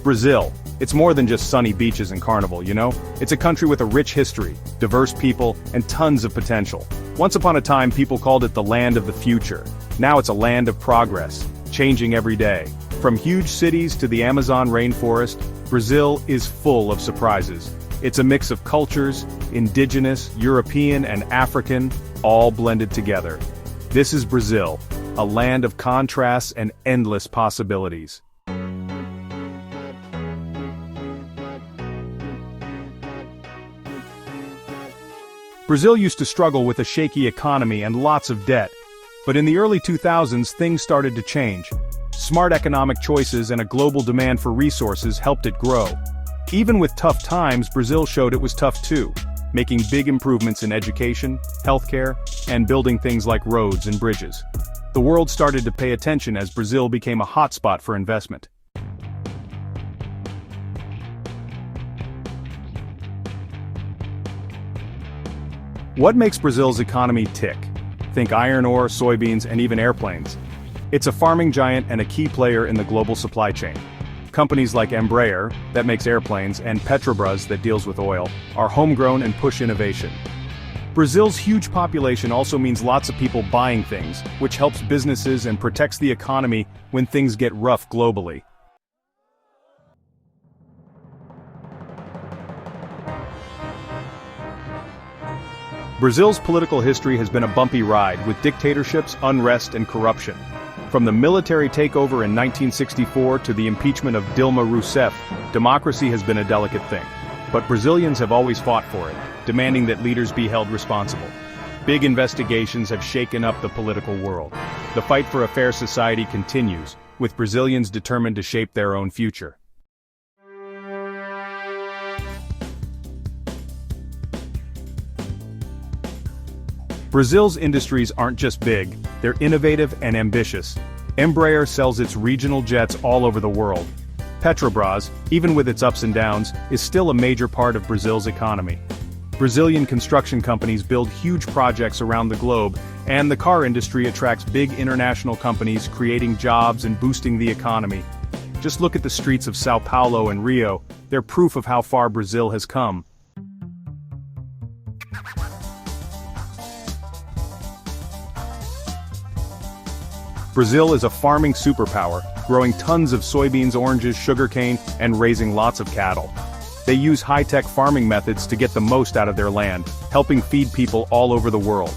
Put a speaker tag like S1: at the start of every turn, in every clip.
S1: Brazil. It's more than just sunny beaches and carnival, you know? It's a country with a rich history, diverse people, and tons of potential. Once upon a time, people called it the land of the future. Now it's a land of progress, changing every day. From huge cities to the Amazon rainforest, Brazil is full of surprises. It's a mix of cultures, indigenous, European, and African, all blended together. This is Brazil, a land of contrasts and endless possibilities. Brazil used to struggle with a shaky economy and lots of debt. But in the early 2000s, things started to change. Smart economic choices and a global demand for resources helped it grow. Even with tough times, Brazil showed it was tough too, making big improvements in education, healthcare, and building things like roads and bridges. The world started to pay attention as Brazil became a hotspot for investment. What makes Brazil's economy tick? Think iron ore, soybeans, and even airplanes. It's a farming giant and a key player in the global supply chain. Companies like Embraer, that makes airplanes, and Petrobras, that deals with oil, are homegrown and push innovation. Brazil's huge population also means lots of people buying things, which helps businesses and protects the economy when things get rough globally. Brazil's political history has been a bumpy ride, with dictatorships, unrest, and corruption. From the military takeover in 1964 to the impeachment of Dilma Rousseff, democracy has been a delicate thing. But Brazilians have always fought for it, demanding that leaders be held responsible. Big investigations have shaken up the political world. The fight for a fair society continues, with Brazilians determined to shape their own future. Brazil's industries aren't just big, they're innovative and ambitious. Embraer sells its regional jets all over the world. Petrobras, even with its ups and downs, is still a major part of Brazil's economy. Brazilian construction companies build huge projects around the globe, and the car industry attracts big international companies, creating jobs and boosting the economy. Just look at the streets of Sao Paulo and Rio, they're proof of how far Brazil has come. Brazil is a farming superpower, growing tons of soybeans, oranges, sugarcane, and raising lots of cattle. They use high-tech farming methods to get the most out of their land, helping feed people all over the world.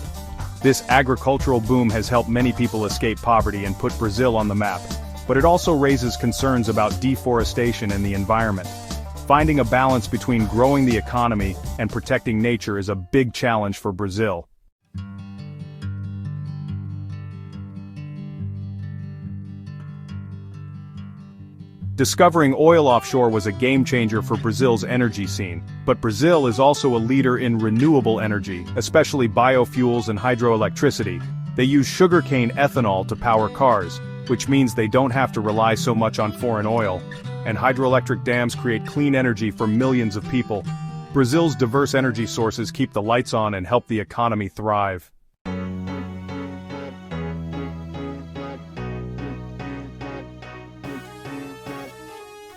S1: This agricultural boom has helped many people escape poverty and put Brazil on the map, but it also raises concerns about deforestation and the environment. Finding a balance between growing the economy and protecting nature is a big challenge for Brazil. Discovering oil offshore was a game-changer for Brazil's energy scene, but Brazil is also a leader in renewable energy, especially biofuels and hydroelectricity. They use sugarcane ethanol to power cars, which means they don't have to rely so much on foreign oil. And hydroelectric dams create clean energy for millions of people. Brazil's diverse energy sources keep the lights on and help the economy thrive.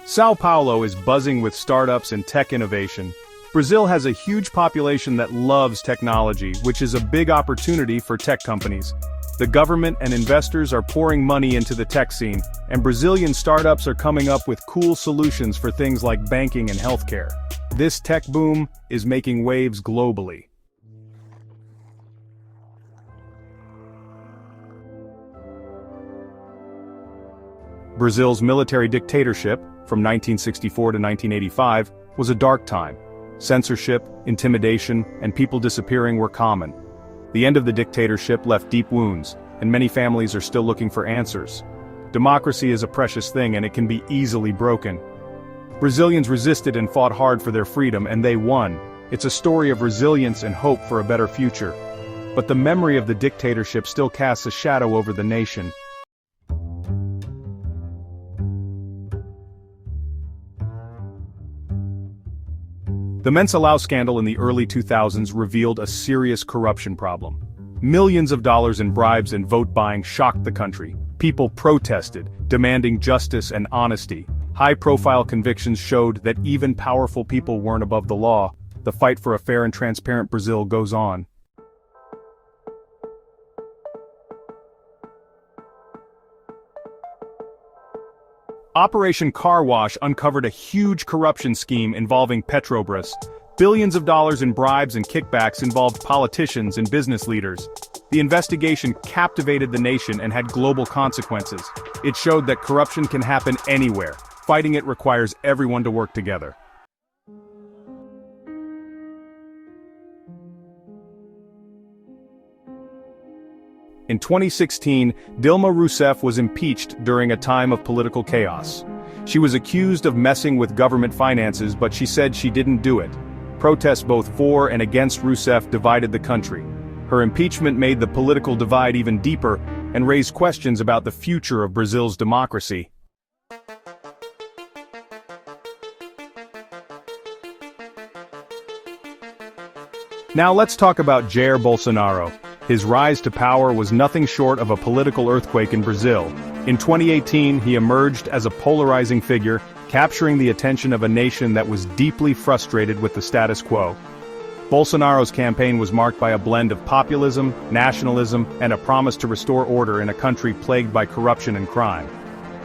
S1: Sao Paulo is buzzing with startups and tech innovation. Brazil has a huge population that loves technology, which is a big opportunity for tech companies. The government and investors are pouring money into the tech scene, and Brazilian startups are coming up with cool solutions for things like banking and healthcare. This tech boom is making waves globally. Brazil's military dictatorship, from 1964 to 1985, was a dark time. Censorship, intimidation, and people disappearing were common. The end of the dictatorship left deep wounds, and many families are still looking for answers. Democracy is a precious thing and it can be easily broken. Brazilians resisted and fought hard for their freedom, and they won. It's a story of resilience and hope for a better future. But the memory of the dictatorship still casts a shadow over the nation. The Mensalão scandal in the early 2000s revealed a serious corruption problem. Millions of dollars in bribes and vote buying shocked the country. People protested, demanding justice and honesty. High-profile convictions showed that even powerful people weren't above the law. The fight for a fair and transparent Brazil goes on. Operation Car Wash uncovered a huge corruption scheme involving Petrobras. Billions of dollars in bribes and kickbacks involved politicians and business leaders. The investigation captivated the nation and had global consequences. It showed that corruption can happen anywhere. Fighting it requires everyone to work together. In 2016, Dilma Rousseff was impeached during a time of political chaos. She was accused of messing with government finances, but she said she didn't do it. Protests both for and against Rousseff divided the country. Her impeachment made the political divide even deeper and raised questions about the future of Brazil's democracy. Now let's talk about Jair Bolsonaro. His rise to power was nothing short of a political earthquake in Brazil. In 2018, he emerged as a polarizing figure, capturing the attention of a nation that was deeply frustrated with the status quo. Bolsonaro's campaign was marked by a blend of populism, nationalism, and a promise to restore order in a country plagued by corruption and crime.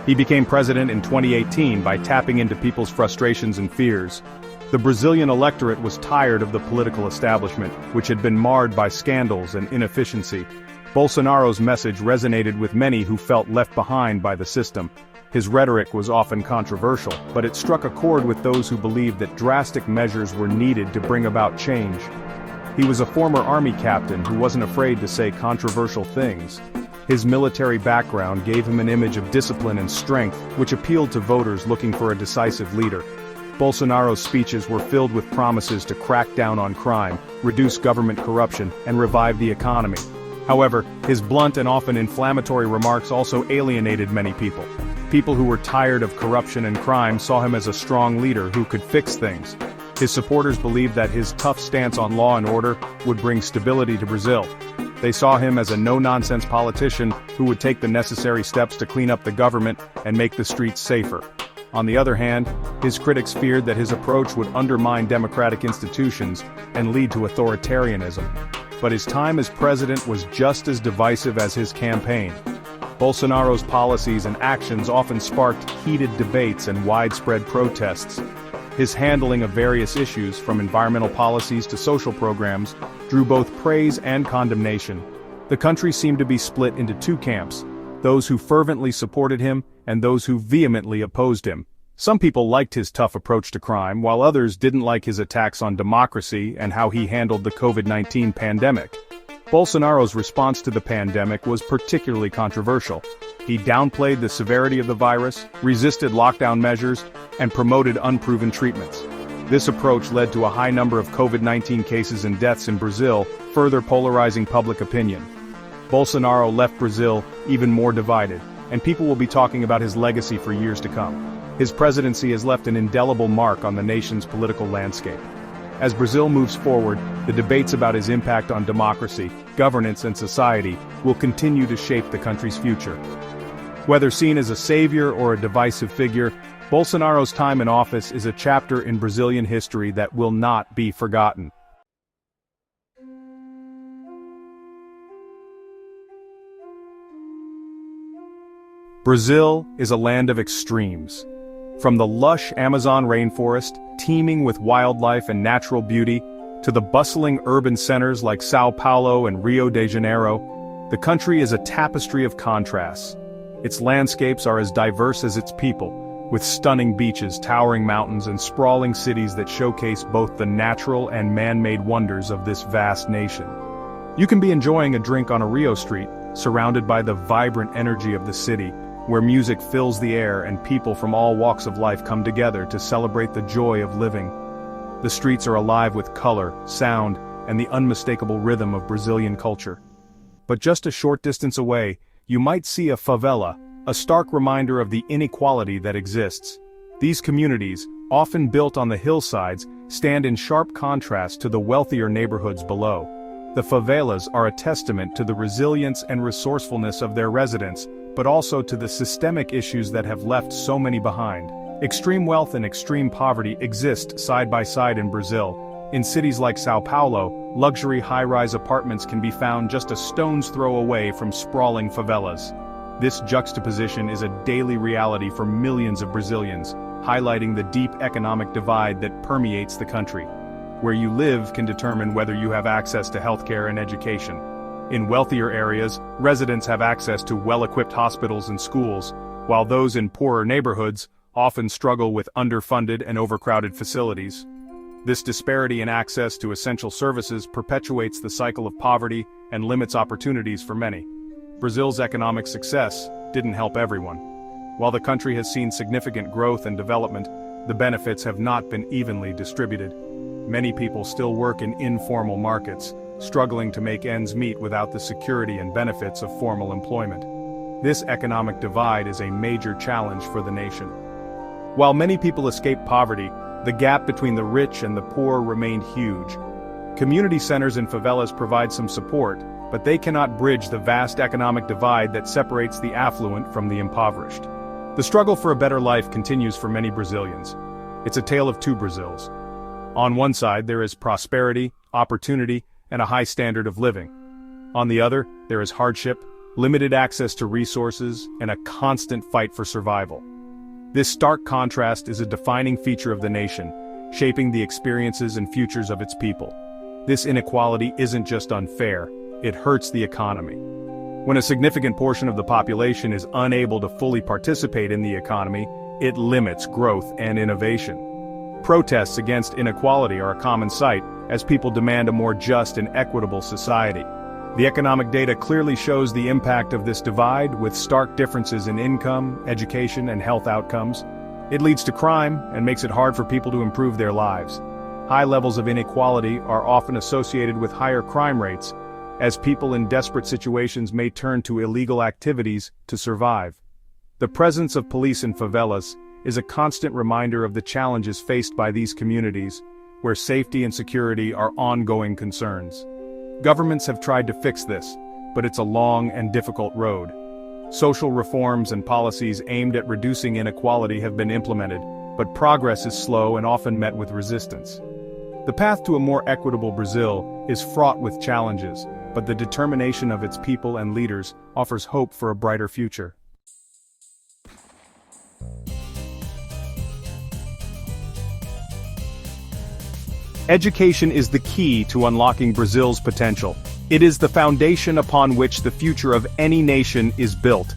S1: He became president in 2018 by tapping into people's frustrations and fears. The Brazilian electorate was tired of the political establishment, which had been marred by scandals and inefficiency. Bolsonaro's message resonated with many who felt left behind by the system. His rhetoric was often controversial, but it struck a chord with those who believed that drastic measures were needed to bring about change. He was a former army captain who wasn't afraid to say controversial things. His military background gave him an image of discipline and strength, which appealed to voters looking for a decisive leader. Bolsonaro's speeches were filled with promises to crack down on crime, reduce government corruption, and revive the economy. However, his blunt and often inflammatory remarks also alienated many people. People who were tired of corruption and crime saw him as a strong leader who could fix things. His supporters believed that his tough stance on law and order would bring stability to Brazil. They saw him as a no-nonsense politician who would take the necessary steps to clean up the government and make the streets safer. On the other hand, his critics feared that his approach would undermine democratic institutions and lead to authoritarianism. But his time as president was just as divisive as his campaign. Bolsonaro's policies and actions often sparked heated debates and widespread protests. His handling of various issues, from environmental policies to social programs, drew both praise and condemnation. The country seemed to be split into two camps: those who fervently supported him and those who vehemently opposed him. Some people liked his tough approach to crime, while others didn't like his attacks on democracy and how he handled the COVID-19 pandemic. Bolsonaro's response to the pandemic was particularly controversial. He downplayed the severity of the virus, resisted lockdown measures, and promoted unproven treatments. This approach led to a high number of COVID-19 cases and deaths in Brazil, further polarizing public opinion. Bolsonaro left Brazil even more divided, and people will be talking about his legacy for years to come. His presidency has left an indelible mark on the nation's political landscape. As Brazil moves forward, the debates about his impact on democracy, governance, and society will continue to shape the country's future. Whether seen as a savior or a divisive figure, Bolsonaro's time in office is a chapter in Brazilian history that will not be forgotten. Brazil is a land of extremes. From the lush Amazon rainforest, teeming with wildlife and natural beauty, to the bustling urban centers like Sao Paulo and Rio de Janeiro, the country is a tapestry of contrasts. Its landscapes are as diverse as its people, with stunning beaches, towering mountains, and sprawling cities that showcase both the natural and man-made wonders of this vast nation. You can be enjoying a drink on a Rio street, surrounded by the vibrant energy of the city, where music fills the air and people from all walks of life come together to celebrate the joy of living. The streets are alive with color, sound, and the unmistakable rhythm of Brazilian culture. But just a short distance away, you might see a favela, a stark reminder of the inequality that exists. These communities, often built on the hillsides, stand in sharp contrast to the wealthier neighborhoods below. The favelas are a testament to the resilience and resourcefulness of their residents, but also to the systemic issues that have left so many behind. Extreme wealth and extreme poverty exist side by side in Brazil. In cities like Sao Paulo, luxury high-rise apartments can be found just a stone's throw away from sprawling favelas. This juxtaposition is a daily reality for millions of Brazilians, highlighting the deep economic divide that permeates the country. Where you live can determine whether you have access to healthcare and education. In wealthier areas, residents have access to well-equipped hospitals and schools, while those in poorer neighborhoods often struggle with underfunded and overcrowded facilities. This disparity in access to essential services perpetuates the cycle of poverty and limits opportunities for many. Brazil's economic success didn't help everyone. While the country has seen significant growth and development, the benefits have not been evenly distributed. Many people still work in informal markets, struggling to make ends meet without the security and benefits of formal employment. This economic divide is a major challenge for the nation. While many people escape poverty, the gap between the rich and the poor remained huge. Community centers in favelas provide some support, but they cannot bridge the vast economic divide that separates the affluent from the impoverished. The struggle for a better life continues for many Brazilians. It's a tale of two Brazils. On one side, there is prosperity, opportunity, and a high standard of living. On the other, there is hardship, limited access to resources, and a constant fight for survival. This stark contrast is a defining feature of the nation, shaping the experiences and futures of its people. This inequality isn't just unfair, it hurts the economy. When a significant portion of the population is unable to fully participate in the economy, it limits growth and innovation. Protests against inequality are a common sight, as people demand a more just and equitable society. The economic data clearly shows the impact of this divide, with stark differences in income, education, and health outcomes. It leads to crime and makes it hard for people to improve their lives. High levels of inequality are often associated with higher crime rates, as people in desperate situations may turn to illegal activities to survive. The presence of police in favelas is a constant reminder of the challenges faced by these communities, where safety and security are ongoing concerns. Governments have tried to fix this, but it's a long and difficult road. Social reforms and policies aimed at reducing inequality have been implemented, but progress is slow and often met with resistance. The path to a more equitable Brazil is fraught with challenges, but the determination of its people and leaders offers hope for a brighter future. Education is the key to unlocking Brazil's potential. It is the foundation upon which the future of any nation is built.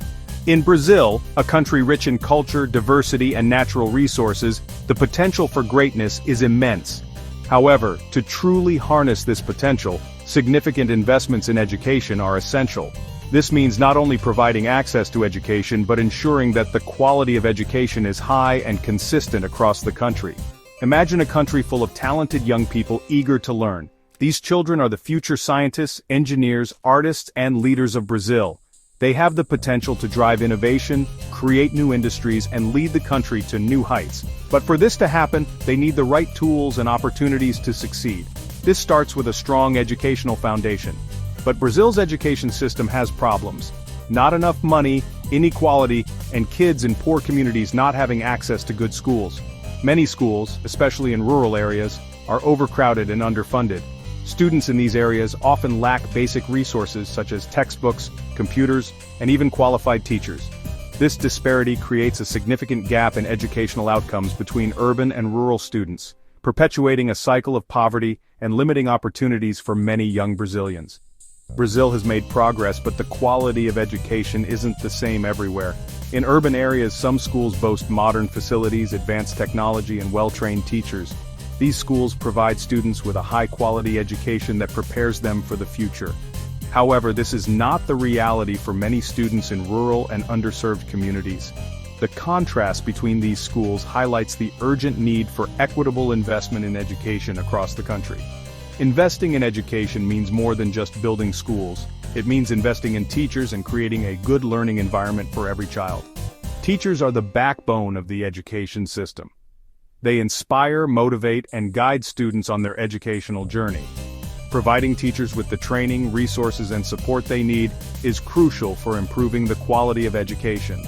S1: In Brazil, a country rich in culture, diversity, and natural resources, the potential for greatness is immense. However, to truly harness this potential, significant investments in education are essential. This means not only providing access to education but ensuring that the quality of education is high and consistent across the country. Imagine a country full of talented young people eager to learn. These children are the future scientists, engineers, artists, and leaders of Brazil. They have the potential to drive innovation, create new industries, and lead the country to new heights. But for this to happen, they need the right tools and opportunities to succeed. This starts with a strong educational foundation. But Brazil's education system has problems. Not enough money, inequality, and kids in poor communities not having access to good schools. Many schools, especially in rural areas, are overcrowded and underfunded. Students in these areas often lack basic resources such as textbooks, computers, and even qualified teachers. This disparity creates a significant gap in educational outcomes between urban and rural students, perpetuating a cycle of poverty and limiting opportunities for many young Brazilians. Brazil has made progress, but the quality of education isn't the same everywhere. In urban areas, some schools boast modern facilities, advanced technology, and well-trained teachers. These schools provide students with a high-quality education that prepares them for the future. However, this is not the reality for many students in rural and underserved communities. The contrast between these schools highlights the urgent need for equitable investment in education across the country. Investing in education means more than just building schools. It means investing in teachers and creating a good learning environment for every child. Teachers are the backbone of the education system. They inspire, motivate, and guide students on their educational journey. Providing teachers with the training, resources, and support they need is crucial for improving the quality of education.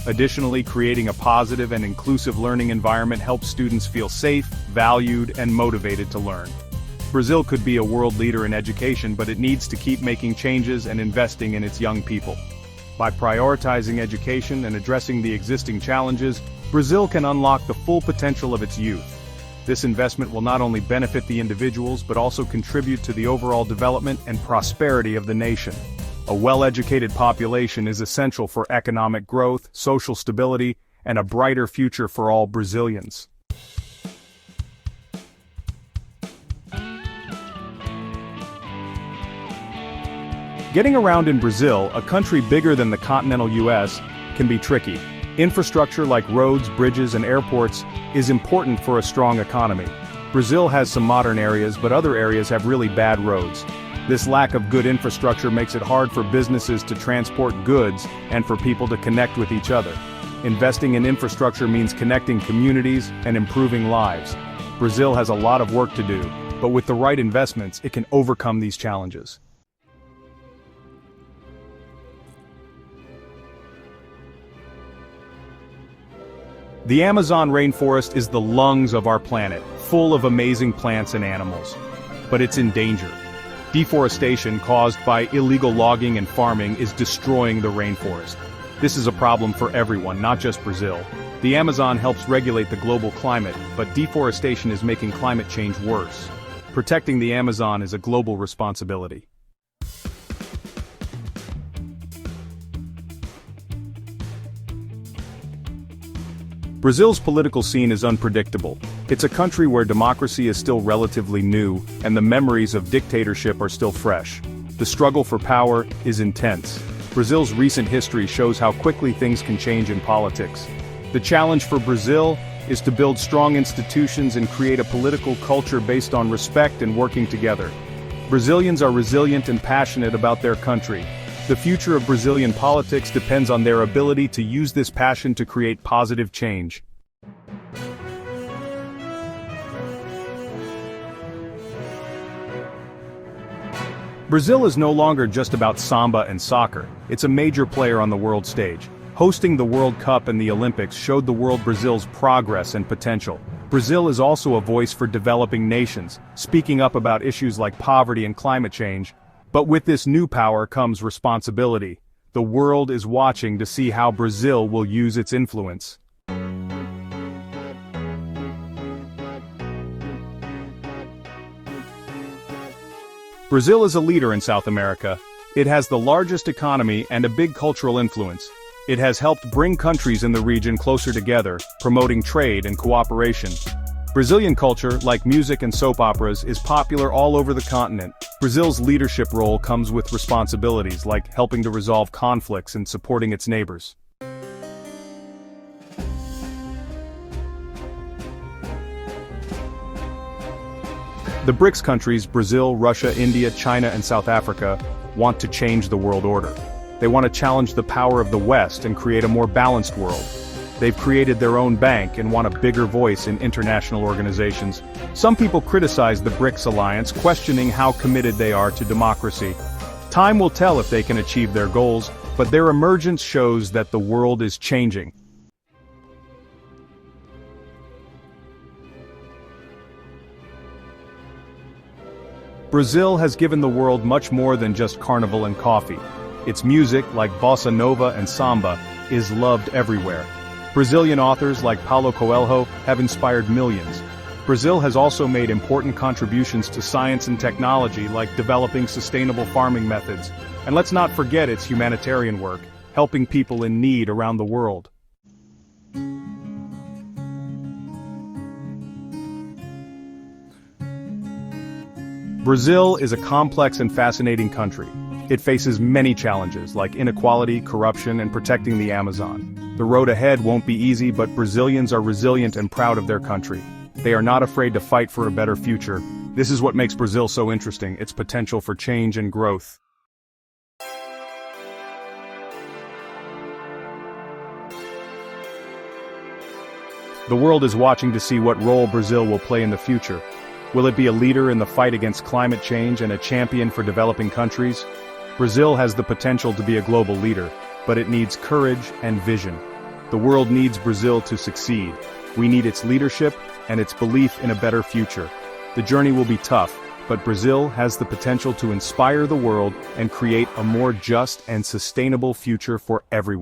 S1: Additionally, creating a positive and inclusive learning environment helps students feel safe, valued, and motivated to learn. Brazil could be a world leader in education, but it needs to keep making changes and investing in its young people. By prioritizing education and addressing the existing challenges, Brazil can unlock the full potential of its youth. This investment will not only benefit the individuals but also contribute to the overall development and prosperity of the nation. A well-educated population is essential for economic growth, social stability, and a brighter future for all Brazilians. Getting around in Brazil, a country bigger than the continental US, can be tricky. Infrastructure like roads, bridges, and airports is important for a strong economy. Brazil has some modern areas, but other areas have really bad roads. This lack of good infrastructure makes it hard for businesses to transport goods and for people to connect with each other. Investing in infrastructure means connecting communities and improving lives. Brazil has a lot of work to do, but with the right investments, it can overcome these challenges. The Amazon rainforest is the lungs of our planet, full of amazing plants and animals. But it's in danger. Deforestation caused by illegal logging and farming is destroying the rainforest. This is a problem for everyone, not just Brazil. The Amazon helps regulate the global climate, but deforestation is making climate change worse. Protecting the Amazon is a global responsibility. Brazil's political scene is unpredictable. It's a country where democracy is still relatively new, and the memories of dictatorship are still fresh. The struggle for power is intense. Brazil's recent history shows how quickly things can change in politics. The challenge for Brazil is to build strong institutions and create a political culture based on respect and working together. Brazilians are resilient and passionate about their country. The future of Brazilian politics depends on their ability to use this passion to create positive change. Brazil is no longer just about samba and soccer. It's a major player on the world stage. Hosting the World Cup and the Olympics showed the world Brazil's progress and potential. Brazil is also a voice for developing nations, speaking up about issues like poverty and climate change. But with this new power comes responsibility. The world is watching to see how Brazil will use its influence. Brazil is a leader in South America. It has the largest economy and a big cultural influence. It has helped bring countries in the region closer together, promoting trade and cooperation. Brazilian culture, like music and soap operas, is popular all over the continent. Brazil's leadership role comes with responsibilities like helping to resolve conflicts and supporting its neighbors. The BRICS countries, Brazil, Russia, India, China, and South Africa, want to change the world order. They want to challenge the power of the West and create a more balanced world. They've created their own bank and want a bigger voice in international organizations. Some people criticize the BRICS alliance, questioning how committed they are to democracy. Time will tell if they can achieve their goals, but their emergence shows that the world is changing. Brazil has given the world much more than just carnival and coffee. Its music, like bossa nova and samba, is loved everywhere. Brazilian authors like Paulo Coelho have inspired millions. Brazil has also made important contributions to science and technology, like developing sustainable farming methods. And let's not forget its humanitarian work, helping people in need around the world. Brazil is a complex and fascinating country. It faces many challenges, like inequality, corruption, and protecting the Amazon. The road ahead won't be easy, but Brazilians are resilient and proud of their country. They are not afraid to fight for a better future. This is what makes Brazil so interesting, its potential for change and growth. The world is watching to see what role Brazil will play in the future. Will it be a leader in the fight against climate change and a champion for developing countries? Brazil has the potential to be a global leader, but it needs courage and vision. The world needs Brazil to succeed. We need its leadership and its belief in a better future. The journey will be tough, but Brazil has the potential to inspire the world and create a more just and sustainable future for everyone.